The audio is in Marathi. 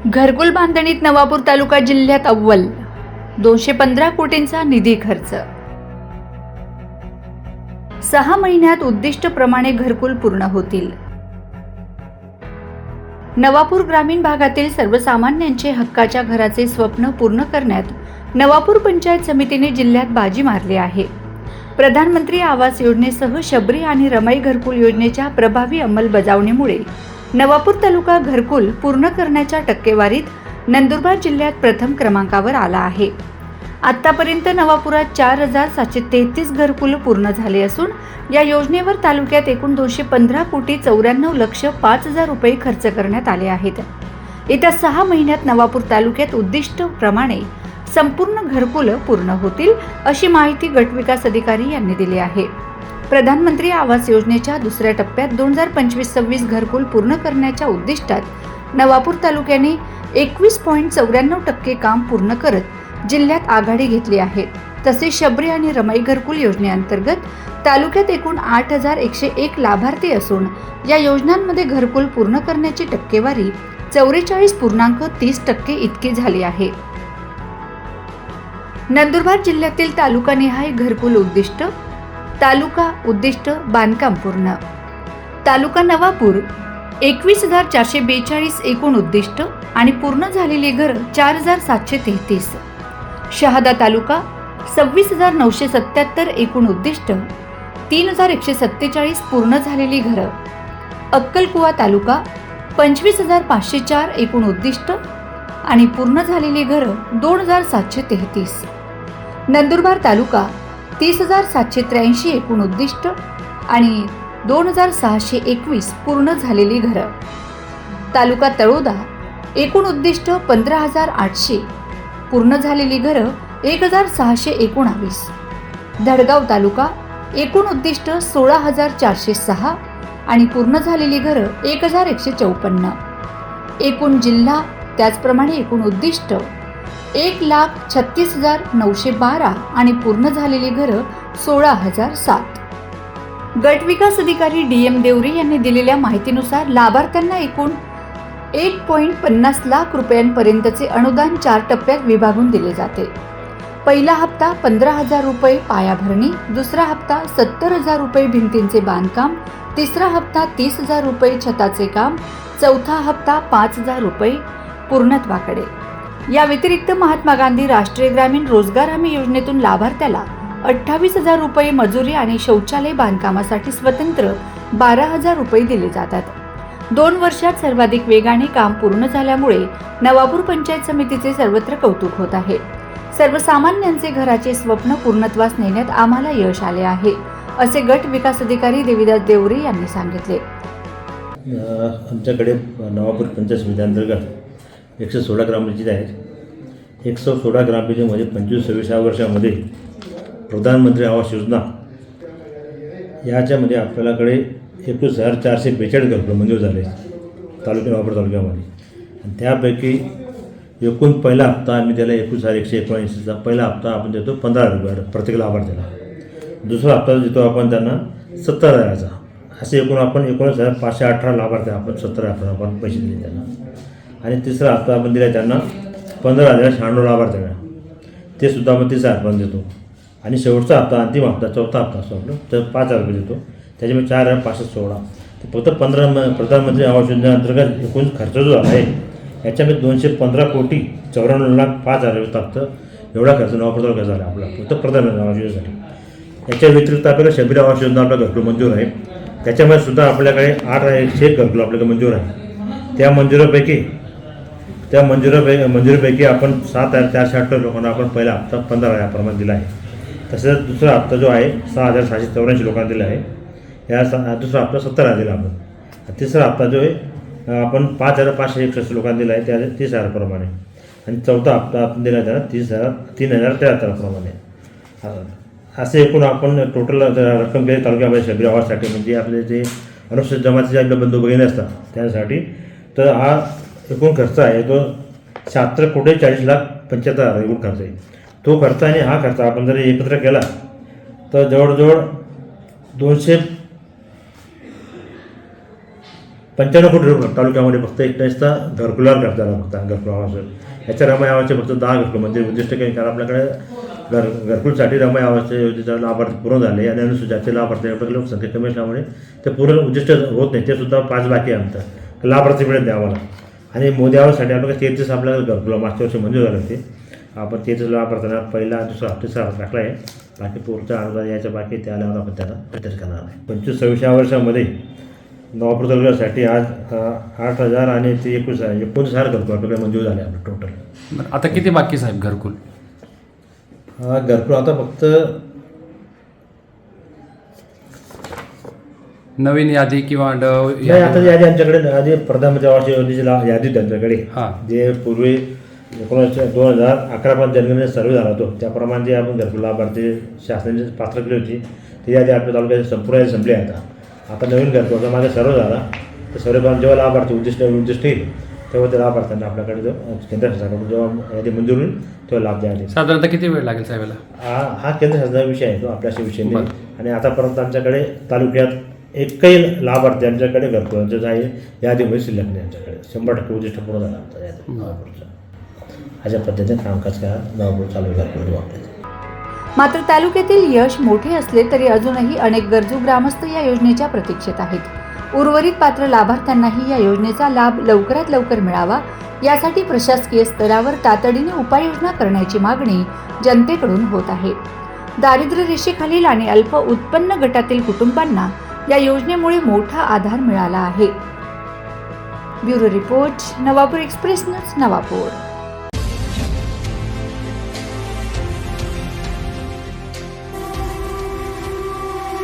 घरकुल बांधणीत नवापूर तालुका जिल्ह्यात अव्वल, 215 कोटींचा निधी खर्च. 6 महिन्यात उद्दिष्टप्रमाणे घरकुल पूर्ण होतील. नवापूर ग्रामीण भागातील सर्वसामान्यांचे हक्काच्या घराचे स्वप्न पूर्ण करण्यात नवापूर पंचायत समितीने जिल्ह्यात बाजी मारली आहे. प्रधानमंत्री आवास योजनेसह शबरी आणि रमाई घरकुल योजनेच्या प्रभावी अंमलबजावणीमुळे नवापूर तालुका घरकुल पूर्ण करण्याच्या टक्केवारीत नंदुरबार जिल्ह्यात प्रथम क्रमांकावर आला आहे. आतापर्यंत नवापुरात 4733 घरकुल पूर्ण झाले असून या योजनेवर तालुक्यात एकूण 215 कोटी 94 लक्ष 5,000 रुपये खर्च करण्यात आले आहेत. येत्या 6 महिन्यात नवापूर तालुक्यात उद्दिष्टप्रमाणे संपूर्ण घरकुल पूर्ण होतील, अशी माहिती गटविकास अधिकारी यांनी दिली आहे. प्रधानमंत्री आवास योजनेच्या दुसऱ्या टप्प्यात 2025-26 घरकुल पूर्ण करण्याच्या उद्दिष्टात नवापूर तालुक्याने 21.94% काम पूर्ण करत जिल्ह्यात आघाडी घेतली आहे. तसेच शबरी आणि रमाई घरकुल योजनेअंतर्गत तालुक्यात एकूण 8,101 लाभार्थी असून या योजनांमध्ये घरकुल पूर्ण करण्याची टक्केवारी 44.30% इतकी झाली आहे. नंदुरबार जिल्ह्यातील तालुकानिहाय घरकुल उद्दिष्ट. तालुका उद्दिष्ट बांधकाम पूर्ण. तालुका नवापूर 21,442 एकूण उद्दिष्ट आणि पूर्ण झालेली घरं 4,733. शहादा तालुका 26,977 एकूण उद्दिष्ट, 3,147 पूर्ण झालेली घरं. अक्कलकुवा तालुका 25,504 एकूण उद्दिष्ट आणि पूर्ण झालेली घरं 2,733. नंदुरबार तालुका 30,783 एकूण उद्दिष्ट आणि 2,621 पूर्ण झालेली घरं. तालुका तळोदा एकूण उद्दिष्ट 15,800, पूर्ण झालेली घरं 1,619. धडगाव तालुका एकूण उद्दिष्ट 16,406 आणि पूर्ण झालेली घरं 1,154. एकूण जिल्हा त्याचप्रमाणे एकूण उद्दिष्ट 1,36,912 आणि पूर्ण झालेली घरं 16,007. गट विकास अधिकारी DM देवरी यांनी दिलेल्या माहितीनुसार लाभार्थ्यांना एकूण 1.50 लाख रुपयांपर्यंतचे अनुदान 4 टप्प्यात विभागून दिले जाते. पहिला हप्ता 15,000 रुपये पायाभरणी, दुसरा हप्ता 70,000 रुपये भिंतींचे बांधकाम, तिसरा हप्ता 30,000 रुपये छताचे काम, चौथा हप्ता 5,000 रुपये पूर्णत्वाकडे. या व्यतिरिक्त महात्मा गांधी राष्ट्रीय ग्रामीण रोजगार हमी योजनेतून लाभार्थ्याला 28,000 रुपये मजुरी आणि शौचालय बांधकामासाठी स्वतंत्र 12,000 रुपये दिले जातात. 2 वर्षात सर्वाधिक वेगाने काम पूर्ण झाल्यामुळे नवापूर पंचायत समितीचे सर्वत्र कौतुक होत आहे. सर्वसामान्यांचे घराचे स्वप्न पूर्णत्वास नेण्यात आम्हाला यश आले आहे, असे गट विकास अधिकारी देविदास देवरी यांनी सांगितले. आमच्याकडे नवापूर पंचायत समितीअंतर्गत 116 ग्रामपंचायती आहेत. 116 ग्रामपंचायतीमध्ये 25-26 वर्षामध्ये प्रधानमंत्री आवास योजना याच्यामध्ये आपल्याकडे 21,442 घरकुल मंजूर झाले नवापूर तालुक्यामध्ये. आणि त्यापैकी एकूण पहिला हप्ता आम्ही त्याला 21,179चा पहिला हप्ता आपण देतो 15,000 रुपये प्रत्येक लाभार्थ्याला. दुसरा हप्ता देतो आपण त्यांना 70,000चा. असे एकूण आपण 19,518 लाभार्थी आपण 70,000 आपण पैसे दिले त्यांना. आणि तिसरा हप्ता आपण दिला त्यांना 15,096 लाभार्थ्यांना, ते सुद्धा आपण 30,000 देतो. आणि शेवटचा हप्ता अंतिम हप्ता चौथा हप्ता असतो आपलं, तर 5,000 रुपये देतो. त्याच्यामुळे 4,516. तर फक्त प्रधानमंत्री आवास योजनेअंतर्गत एकूण खर्च जो झाला आहे याच्यामध्ये 215,94,05,000 रुपये फक्त एवढा खर्च नवापूर तालुक्यात झाला आपला, फक्त प्रधानमंत्री आवास योजनेसाठी. याच्या व्यतिरिक्त आपल्याला शबरी आवास योजना आपला घरकुल मंजूर आहे. त्याच्यामध्ये सुद्धा आपल्याकडे 8,101 घरकुल आपल्याकडे मंजूर आहे. त्या मंजुरीपैकी आपण 7,408 लोकांना आपण पहिला हप्ता 15,000 प्रमाणे दिला आहे. तसंच दुसरा हप्ता जो आहे 6,784 लोकांना दिला आहे. दुसरा हप्ता 70,000 दिला आपण. तिसरा हप्ता जो आहे आपण 5,561 लोकांना दिला आहे, त्या 30,000 प्रमाणे. आणि चौथा हप्ता आपण दिला त्याला 3,073 प्रमाणे. असे एकूण आपण टोटल रक्कम केली तालुक्यामध्ये शबरी आवाससाठी, म्हणजे आपले जे अनुसूचित जमातीचे आपले बंधू भगिनी असतात त्यासाठी. तर हा एकूण खर्च आहे तो 77,40,75,000 एकूण खर्च आहे. तो खर्च आणि हा खर्च आपण जर एकत्र केला तर जवळजवळ 95 कोटी रुपये तालुक्यामध्ये फक्त एक नुसता घरकुलावर खर्च झाला, फक्त घरकुल आवास. याच्या रमाई आवासचे फक्त 10 घरकुल म्हणजे उद्दिष्ट काही, कारण आपल्याकडे घरकुलसाठी रमाई आवासच्या योजनेचा लाभार्थी पूर्ण झाले आणि अनुसूचितचे लाभार्थी आपल्याकडे लोकसंख्या कमी असल्यामुळे ते पूर्ण उद्दिष्ट होत नाही, ते सुद्धा 5 बाकी आहे आमचं, लाभार्थी मिळत नाही आम्हाला. आणि मोदी आवाससाठी आपल्याकडे 33 आपल्याला घरकुल मागच्या वर्षी मंजूर झाले होते. आपण 33 लाभार्थ्यांना पहिला दुसरा तिसरा टाकला आहे. बाकी पुढचा अनुदान यायचं बाकी, त्या आल्यावर आपण त्याला वितरित करणार आहे. 25-26 वर्षामध्ये नवापूर तालुक्यासाठी आज 8,000 आणि ते 19,000 घरकुल आपल्याकडे मंजूर झाले आपलं टोटल. आता किती बाकी साहेब घरकुल? घरकुल आता फक्त नवीन यादी किंवा नाही, आता यादी आमच्याकडे आधी प्रधानमंत्री आवास योजनेची यादी त्यांच्याकडे, हां, जे पूर्वी 2011 जनगणनेचा सर्वे झाला होतो त्याप्रमाणे जे आपण घरकुल लाभार्थी शासनाने पात्र केली होती ती यादी आपल्या तालुक्यात संपूर्ण संपली आहे. आता नवीन घरकुलाचा मागे सर्व झाला, तर सर्वेप्रमाणे जेव्हा लाभार्थी उद्दिष्ट येईल तेव्हा त्या लाभार्थ्यांना आपल्याकडे जो केंद्र शासनाकडून जेव्हा यादी मंजूर होईल तेव्हा लाभ द्यायला. साधारणतः किती वेळ लागेल साहेबाला? हा केंद्र शासनाचा विषय आहे, तो आपल्याशी विषय नाही. आणि आतापर्यंत आमच्याकडे तालुक्यात एकही लाभार्थी आमच्याकडे घरकुलांचं आहे यादीमध्ये शिल्लक नाही. आमच्याकडे 100% उद्दिष्ट पूर्ण झालं आमचं यादी नवापूरचं. अशा पद्धतीने कामकाज करा नवापूर चालू घरकुल वापरायचं. मात्र तालुक्यातील यश मोठे असले तरी अजूनही अनेक गरजू ग्रामस्थ या योजनेच्या प्रतीक्षेत आहेत. उर्वरित पात्र लाभार्थ्यांनाही या योजनेचा लाभ लवकरात लवकर मिळावा यासाठी प्रशासकीय स्तरावर तातडीने उपाययोजना करण्याची मागणी जनतेकडून होत आहे. दारिद्र्य रेषेखालील आणि अल्प उत्पन्न गटातील कुटुंबांना या योजनेमुळे मोठा आधार मिळाला आहे. Bureau report, Navapur express news, Navapur.